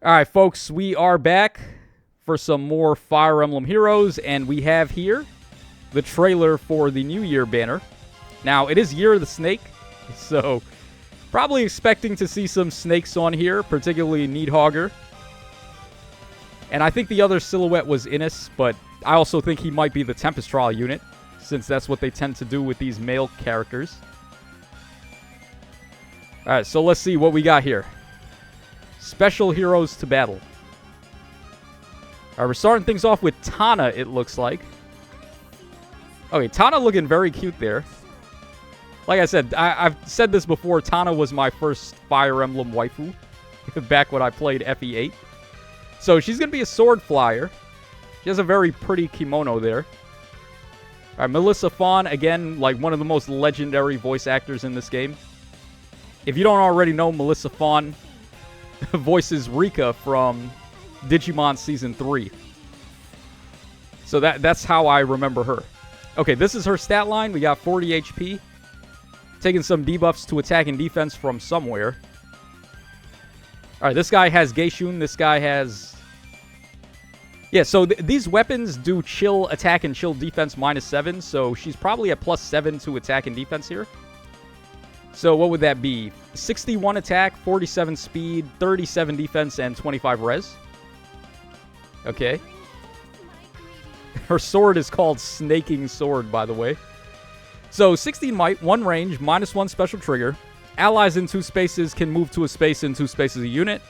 Alright, folks, we are back for some more Fire Emblem Heroes, and we have here the trailer for the New Year banner. Now, it is Year of the Snake, so probably expecting to see some snakes on here, particularly Níðhöggr. And I think the other silhouette was Innis, but I also think he might be the Tempest Trial unit, since that's what they tend to do with these male characters. Alright, so let's see what we got here. Special heroes to battle. Alright, we're starting things off with Tana, it looks like. Okay, Tana looking very cute there. Like I said, I've said this before, Tana was my first Fire Emblem waifu back when I played FE8. So she's going to be a sword flyer. She has a very pretty kimono there. Alright, Melissa Fawn, again, like one of the most legendary voice actors in this game. If you don't already know, Melissa Fawn voices Rika from Digimon Season 3. So that's how I remember her. Okay, this is her stat line. We got 40 HP. Taking some debuffs to attack and defense from somewhere. Alright, this guy has Geishun. This guy has... Yeah, so these weapons do chill attack and chill defense -7. So she's probably at +7 to attack and defense here. So what would that be? 61 attack, 47 speed, 37 defense, and 25 res. Okay. Her sword is called Snaking Sword, by the way. So 16 might, 1 range, -1 special trigger. Allies in 2 spaces can move to a space in 2 spaces a unit.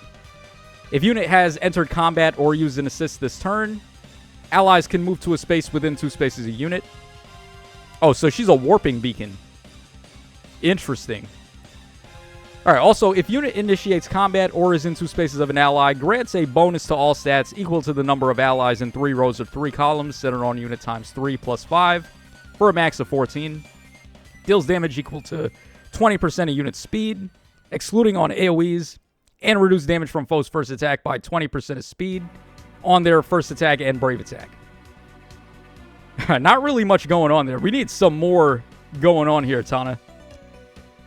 If unit has entered combat or used an assist this turn, allies can move to a space within 2 spaces a unit. Oh, so she's a warping beacon. Interesting. Alright, also, if unit initiates combat or is in 2 spaces of an ally, grants a bonus to all stats equal to the number of allies in 3 rows or 3 columns, centered on unit times 3 plus 5, for a max of 14. Deals damage equal to 20% of unit speed, excluding on AoEs, and reduce damage from foes' first attack by 20% of speed on their first attack and brave attack. Not really much going on there. We need some more going on here, Tana.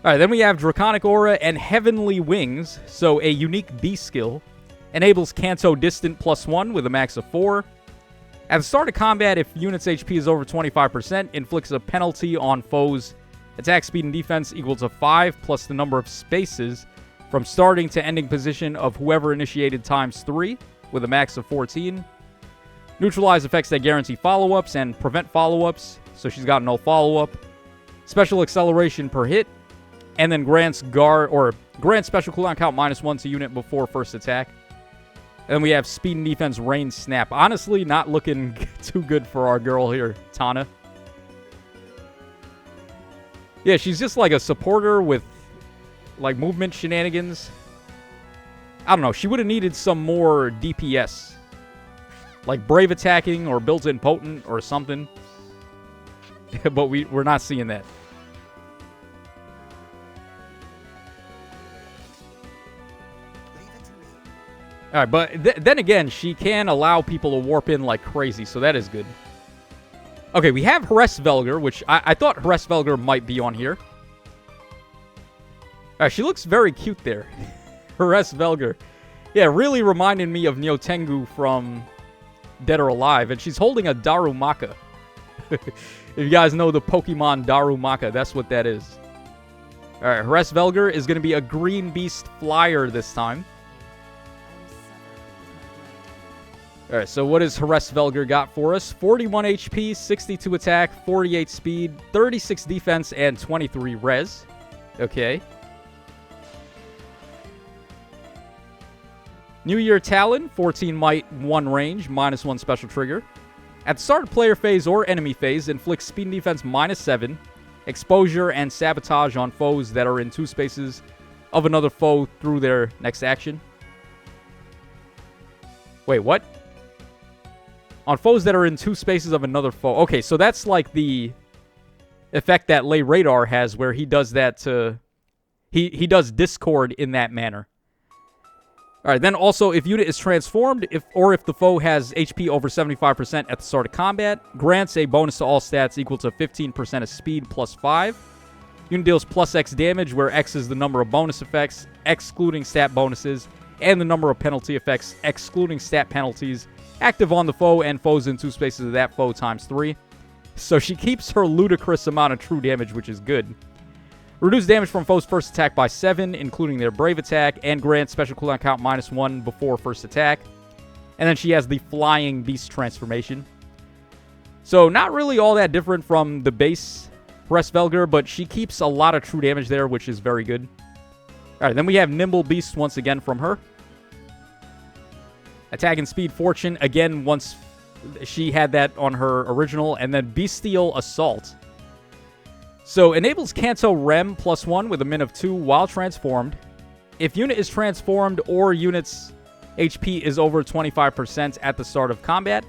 Alright, then we have Draconic Aura and Heavenly Wings. So a unique B skill. Enables Kanto Distant +1 with a max of 4. At the start of combat, if unit's HP is over 25%, inflicts a penalty on foes' attack speed and defense equal to 5 plus the number of spaces from starting to ending position of whoever initiated times 3 with a max of 14. Neutralize effects that guarantee follow-ups and prevent follow-ups, so she's got no follow-up. Special acceleration per hit. And then grants special cooldown count -1 to unit before first attack. And then we have speed and defense rain snap. Honestly, not looking too good for our girl here, Tana. Yeah, she's just like a supporter with like movement shenanigans. I don't know. She would have needed some more DPS. Like brave attacking or built-in potent or something. But we're not seeing that. Alright, but then again, she can allow people to warp in like crazy, so that is good. Okay, we have Hræsvelgr, which I thought Hræsvelgr might be on here. Alright, she looks very cute there. Hræsvelgr. Yeah, really reminded me of Nyotengu from Dead or Alive, and she's holding a Darumaka. If you guys know the Pokemon Darumaka, that's what that is. Alright, Hræsvelgr is going to be a green beast flyer this time. Alright, so what has Hræsvelgr got for us? 41 HP, 62 attack, 48 speed, 36 defense, and 23 res. Okay. New Year Talon, 14 might, 1 range, -1 special trigger. At the start of player phase or enemy phase, inflicts speed and defense -7, exposure and sabotage on foes that are in 2 spaces of another foe through their next action. Wait, what? On foes that are in 2 spaces of another foe. Okay, so that's like the effect that Lay Radar has, where he does that to... He does Discord in that manner. Alright, then also, if unit is transformed, if the foe has HP over 75% at the start of combat, grants a bonus to all stats equal to 15% of speed +5. Unit deals +X damage, where X is the number of bonus effects, excluding stat bonuses, and the number of penalty effects, excluding stat penalties, active on the foe and foes in 2 spaces of that foe times 3. So she keeps her ludicrous amount of true damage, which is good. Reduce damage from foes' first attack by 7, including their brave attack, and grant special cooldown count -1 before first attack. And then she has the Flying Beast transformation. So not really all that different from the base Hræsvelgr, but she keeps a lot of true damage there, which is very good. Alright, then we have Nimble Beast once again from her. Attack and Speed Fortune, again, once she had that on her original. And then Bestial Assault. So, enables Canto Rem +1 with a min of 2 while transformed. If unit is transformed or unit's HP is over 25% at the start of combat.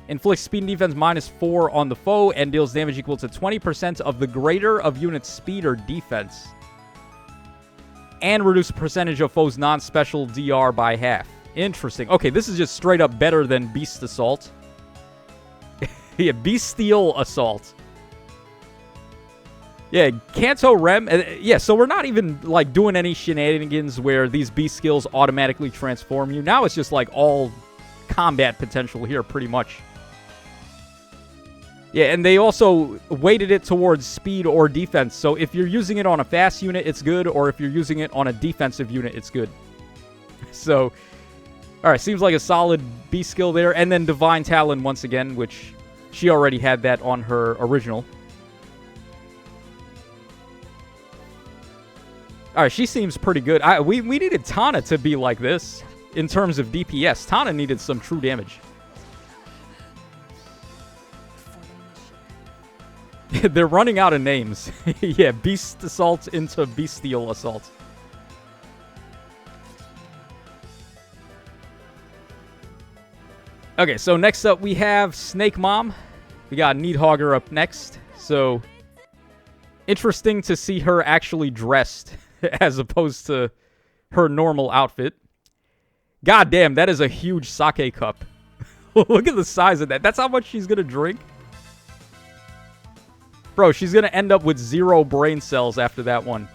Inflicts speed and defense -4 on the foe and deals damage equal to 20% of the greater of unit's speed or defense. And reduce the percentage of foe's non-special DR by half. Interesting. Okay, this is just straight up better than Beast Assault. Yeah, Bestial Assault. Yeah, Canto Rem. Yeah, so we're not even, like, doing any shenanigans where these beast skills automatically transform you. Now it's just, like, all combat potential here, pretty much. Yeah, and they also weighted it towards speed or defense. So if you're using it on a fast unit, it's good. Or if you're using it on a defensive unit, it's good. So, alright, seems like a solid beast skill there. And then Divine Talon once again, which she already had that on her original. Alright, she seems pretty good. We needed Tana to be like this in terms of DPS. Tana needed some true damage. They're running out of names. Yeah, Beast Assault into Bestial Assault. Okay, so next up we have Snake Mom. We got Níðhöggr up next. So, interesting to see her actually dressed as opposed to her normal outfit. God damn, that is a huge sake cup. Look at the size of that. That's how much she's gonna drink. Bro, she's gonna end up with 0 brain cells after that one.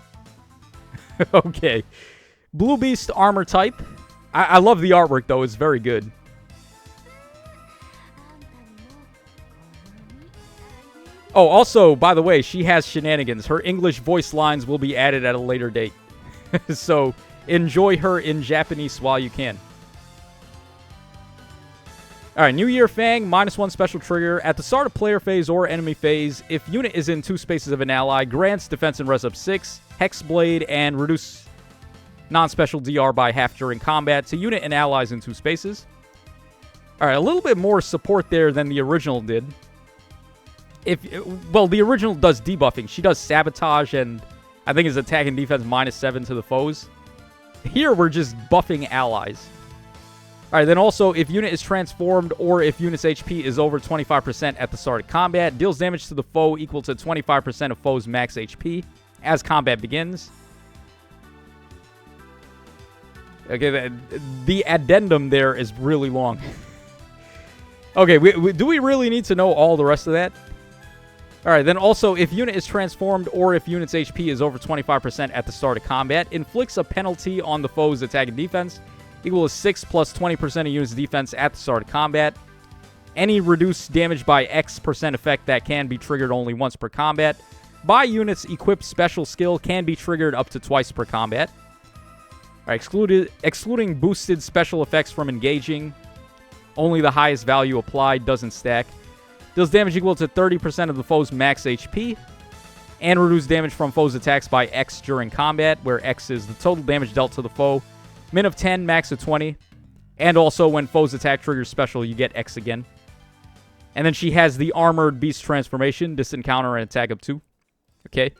Okay. Blue Beast armor type. I love the artwork, though. It's very good. Oh, also, by the way, she has shenanigans. Her English voice lines will be added at a later date. So, enjoy her in Japanese while you can. Alright, New Year Fang, -1 special trigger. At the start of player phase or enemy phase, if unit is in 2 spaces of an ally, grants defense and res up 6, Hexblade, and reduce non-special DR by half during combat to unit and allies in 2 spaces. Alright, a little bit more support there than the original did. Well, the original does debuffing. She does sabotage and I think it's attack and defense -7 to the foes. Here, we're just buffing allies. Alright, then also, if unit is transformed or if unit's HP is over 25% at the start of combat, deals damage to the foe equal to 25% of foe's max HP as combat begins. Okay, the addendum there is really long. Okay, do we really need to know all the rest of that? Alright, then also, if unit is transformed or if unit's HP is over 25% at the start of combat, inflicts a penalty on the foe's attack and defense equal to 6 plus 20% of unit's defense at the start of combat. Any reduced damage by X% effect that can be triggered only once per combat by unit's equipped special skill can be triggered up to twice per combat. Alright, excluding boosted special effects from engaging, only the highest value applied doesn't stack. Deals damage equal to 30% of the foe's max HP. And reduce damage from foe's attacks by X during combat, where X is the total damage dealt to the foe. Min of 10, max of 20. And also, when foe's attack triggers special, you get X again. And then she has the Armored Beast transformation, distant counter and attack of 2. Okay.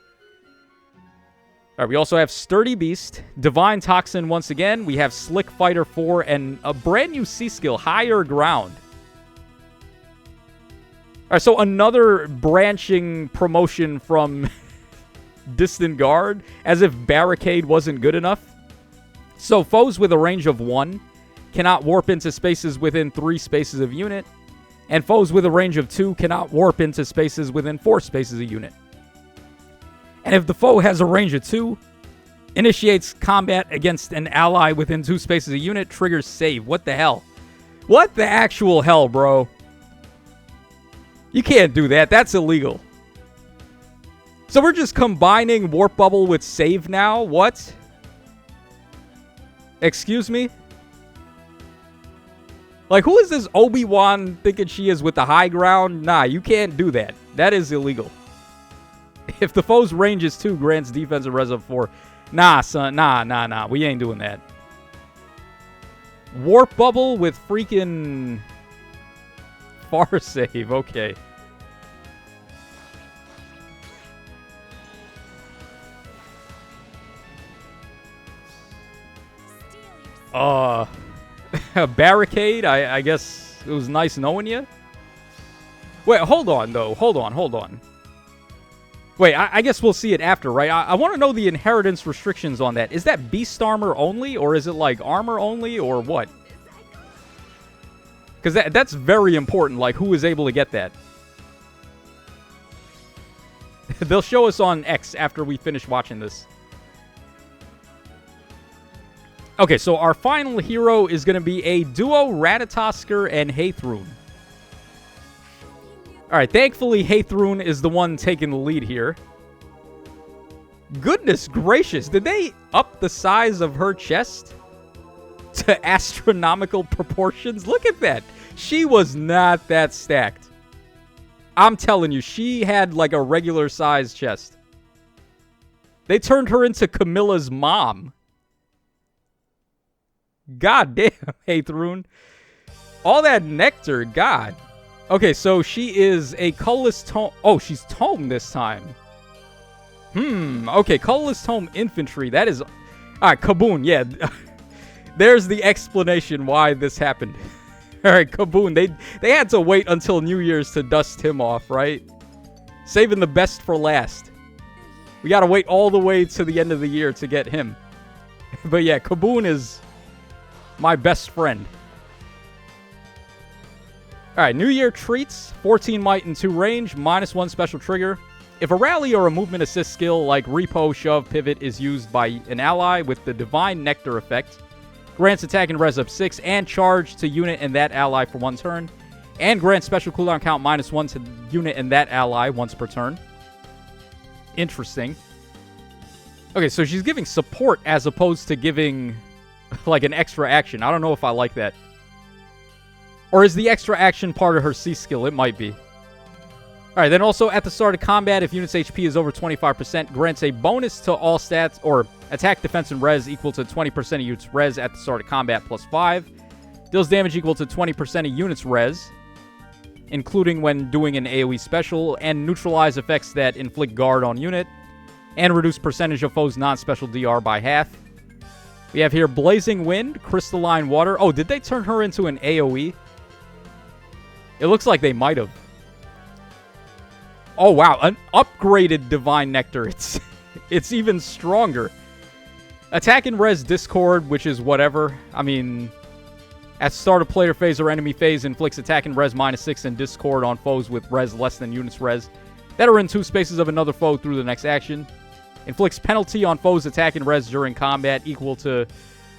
Alright, we also have Sturdy Beast, Divine Toxin once again. We have Slick Fighter 4 and a brand new C skill, Higher Ground. Alright, so another branching promotion from Distant Guard, as if Barricade wasn't good enough. So foes with a range of 1 cannot warp into spaces within 3 spaces of unit, and foes with a range of 2 cannot warp into spaces within 4 spaces of unit. And if the foe has a range of 2, Initiates combat against an ally within 2 spaces. A unit triggers save. What the hell? What the actual hell, bro? You can't do that. That's illegal. So we're just combining Warp Bubble with save now? What? Excuse me? Like, who is this Obi-Wan thinking she is with the high ground? Nah, you can't do that. That is illegal. If the foe's range is 2, grants defense and res of 4. Nah, son. Nah. We ain't doing that. Warp Bubble with freaking far save. Okay. Barricade? I guess it was nice knowing you. Wait, hold on, though. Hold on. Wait, I guess we'll see it after, right? I want to know the inheritance restrictions on that. Is that beast armor only, or is it, like, armor only, or what? Because that's very important, like, who is able to get that. They'll show us on X after we finish watching this. Okay, so our final hero is going to be a duo Ratatoskr and Heidrún. Alright, thankfully Heidrún is the one taking the lead here. Goodness gracious, did they up the size of her chest to astronomical proportions? Look at that. She was not that stacked. I'm telling you, she had like a regular sized chest. They turned her into Camilla's mom. God damn, Heidrún. All that nectar, God. Okay, so she is a colorless tome. Oh, she's tome this time. Okay, colorless tome infantry. That is... Alright, Cuboon, yeah. There's the explanation why this happened. Alright, Cuboon. They had to wait until New Year's to dust him off, right? Saving the best for last. We gotta wait all the way to the end of the year to get him. But yeah, Cuboon is my best friend. Alright, New Year treats. 14 might and 2 range, -1 special trigger. If a rally or a movement assist skill like Repo, Shove, Pivot is used by an ally with the Divine Nectar effect, grants attack and res up 6 and charge to unit and that ally for 1 turn, and grants special cooldown count -1 to unit and that ally once per turn. Interesting. Okay, so she's giving support as opposed to giving like an extra action. I don't know if I like that. Or is the extra action part of her C skill? It might be. Alright, then also at the start of combat, if unit's HP is over 25%, grants a bonus to all stats, or attack, defense, and res equal to 20% of unit's res at the start of combat +5. Deals damage equal to 20% of unit's res, including when doing an AoE special, and neutralize effects that inflict guard on unit, and reduce percentage of foes' non-special DR by half. We have here Blazing Wind, Crystalline Water. Oh, did they turn her into an AoE? It looks like they might have. Oh, wow. An upgraded Divine Nectar. It's even stronger. Attack and res Discord, which is whatever. I mean, at start of player phase or enemy phase, inflicts attack and res -6 and Discord on foes with res less than unit's res that are in 2 spaces of another foe through the next action. Inflicts penalty on foes' attack and res during combat equal to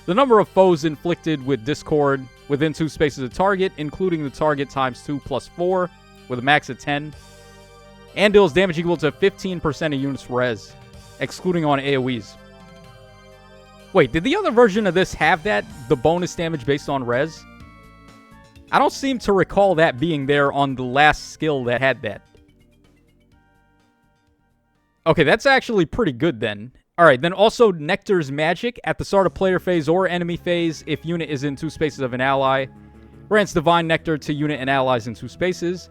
the number of foes inflicted with Discord within 2 spaces of target, including the target times 2 + 4, with a max of 10. And deals damage equal to 15% of units' res, excluding on AoEs. Wait, did the other version of this have that? The bonus damage based on res? I don't seem to recall that being there on the last skill that had that. Okay, that's actually pretty good then. Alright, then also Nectar's Magic. At the start of player phase or enemy phase, if unit is in 2 spaces of an ally, grants Divine Nectar to unit and allies in 2 spaces.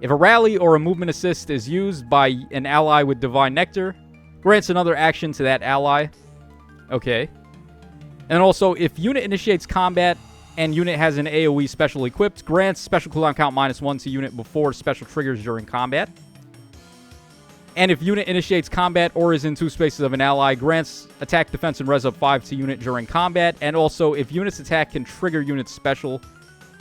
If a rally or a movement assist is used by an ally with Divine Nectar, grants another action to that ally. Okay. And also, if unit initiates combat and unit has an AoE special equipped, grants special cooldown count -1 to unit before special triggers during combat. And if unit initiates combat or is in 2 spaces of an ally, grants attack, defense, and res up 5 to unit during combat. And also, if unit's attack can trigger unit's special,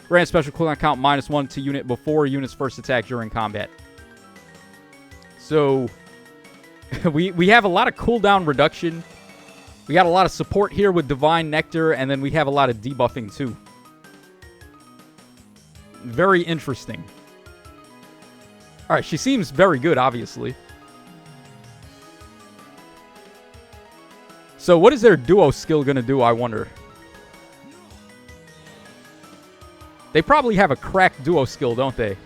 grants special cooldown count -1 to unit before unit's first attack during combat. So, we have a lot of cooldown reduction. We got a lot of support here with Divine Nectar, and then we have a lot of debuffing too. Very interesting. Alright, she seems very good, obviously. So what is their duo skill going to do, I wonder? They probably have a cracked duo skill, don't they?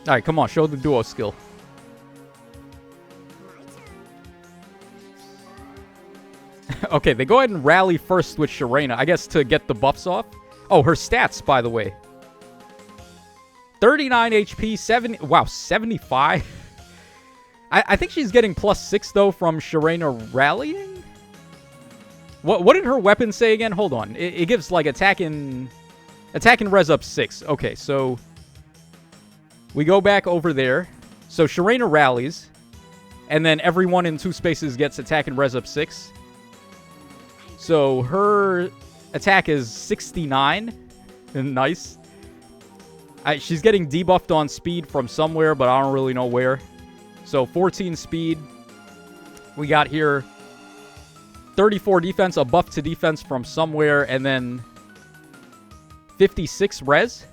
Alright, come on, show the duo skill. Okay, they go ahead and rally first with Sharena, I guess to get the buffs off. Oh, her stats, by the way. 39 HP, 75? I think she's getting +6, though, from Sharena rallying? What did her weapon say again? Hold on. It gives, like, attack and res up 6. Okay, so we go back over there. So Sharena rallies, and then everyone in 2 spaces gets attack and res up 6. So her attack is 69. Nice. She's getting debuffed on speed from somewhere, but I don't really know where. So 14 speed. We got here 34 defense, a buff to defense from somewhere, and then 56 res.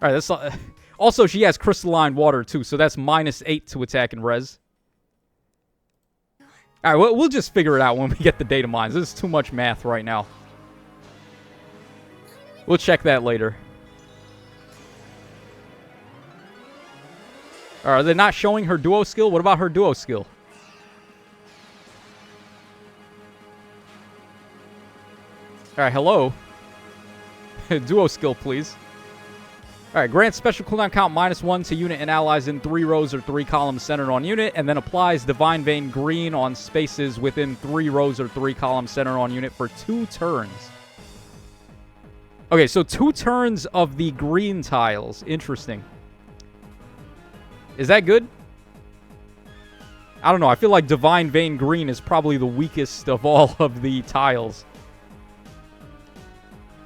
All right, that's also she has crystalline water too, so that's -8 to attack and res. All right, we'll just figure it out when we get the data mines. This is too much math right now. We'll check that later. All right, are they not showing her duo skill? What about her duo skill? All right, hello. Duo skill, please. All right, grants special cooldown count -1 to unit and allies in 3 rows or 3 columns centered on unit, and then applies Divine Vein Green on spaces within 3 rows or 3 columns centered on unit for 2 turns. Okay, so 2 turns of the green tiles. Interesting. Is that good? I don't know. I feel like Divine Vein Green is probably the weakest of all of the tiles.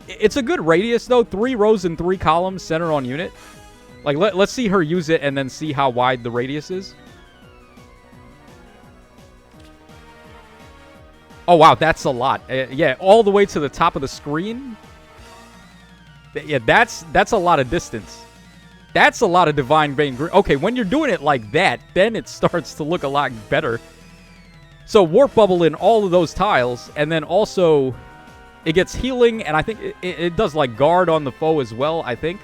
It's a good radius, though. 3 rows and 3 columns centered on unit. Like, let's see her use it and then see how wide the radius is. Oh, wow, that's a lot. Yeah, all the way to the top of the screen. Yeah, that's a lot of distance. That's a lot of Divine Vein Green. Okay, when you're doing it like that, then it starts to look a lot better. So, Warp Bubble in all of those tiles, and then also it gets healing, and I think it does, like, guard on the foe as well, I think.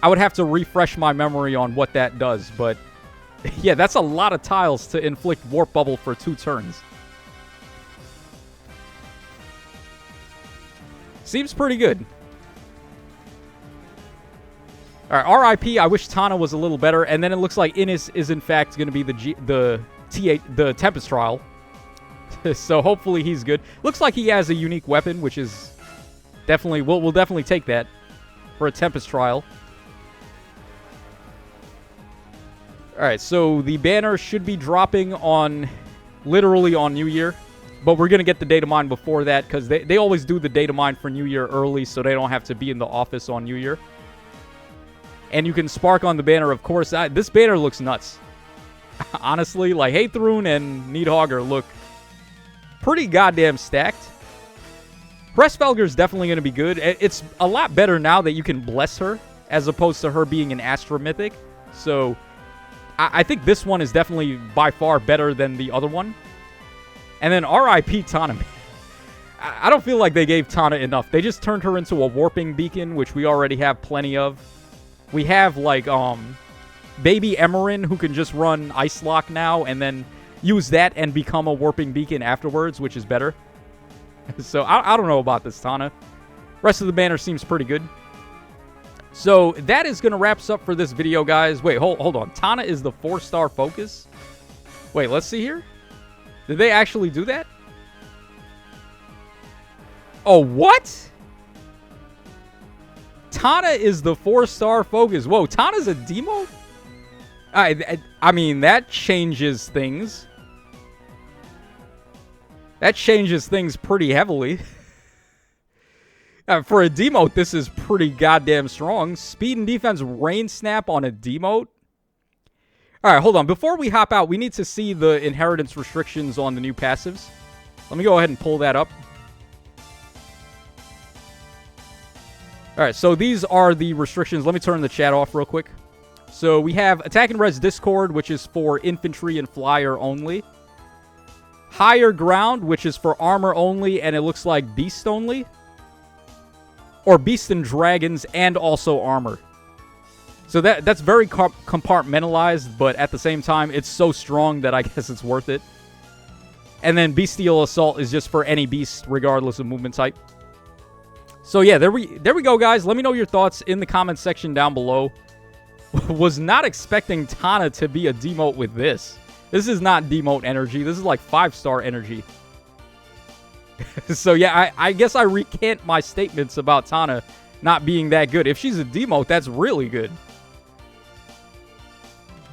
I would have to refresh my memory on what that does, but yeah, that's a lot of tiles to inflict Warp Bubble for 2 turns. Seems pretty good. All right, RIP. I wish Tana was a little better, and then it looks like Innis is in fact going to be the Tempest Trial. So hopefully he's good. Looks like he has a unique weapon, which is definitely we'll definitely take that for a Tempest Trial. All right, so the banner should be dropping on literally on New Year, but we're gonna get the data mine before that because they always do the data mine for New Year early, so they don't have to be in the office on New Year. And you can spark on the banner, of course. This banner looks nuts. Honestly, like Heidrún and Níðhöggr look pretty goddamn stacked. Hræsvelgr is definitely going to be good. It's a lot better now that you can bless her, as opposed to her being an Astra Mythic. So, I think this one is definitely by far better than the other one. And then RIP Tana. I don't feel like they gave Tana enough. They just turned her into a Warping Beacon, which we already have plenty of. We have, like, Baby Emerin, who can just run Ice Lock now, and then use that and become a Warping Beacon afterwards, which is better. So, I don't know about this Tana. Rest of the banner seems pretty good. So, that is going to wrap us up for this video, guys. Wait, hold on. Tana is the 4-star focus? Wait, let's see here. Did they actually do that? Oh, what? Tana is the 4-star focus. Whoa, Tana's a demo? I mean, that changes things. That changes things pretty heavily. For a demote, this is pretty goddamn strong. Speed and defense rain snap on a demote. Alright, hold on. Before we hop out, we need to see the inheritance restrictions on the new passives. Let me go ahead and pull that up. Alright, so these are the restrictions. Let me turn the chat off real quick. So we have Attack and Res Discord, which is for infantry and flyer only. Higher Ground, which is for armor only, and it looks like beast only. Or beast and dragons, and also armor. So that's very compartmentalized, but at the same time, it's so strong that I guess it's worth it. And then Bestial Assault is just for any beast, regardless of movement type. So yeah, there we go, guys. Let me know your thoughts in the comments section down below. Was not expecting Tana to be a demote with this. This is not demote energy. This is like 5-star energy. So yeah, I guess I recant my statements about Tana not being that good. If she's a demote, that's really good.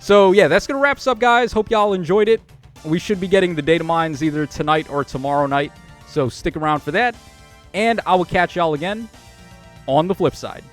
So yeah, that's going to wrap us up, guys. Hope y'all enjoyed it. We should be getting the data mines either tonight or tomorrow night. So stick around for that. And I will catch y'all again on the flip side.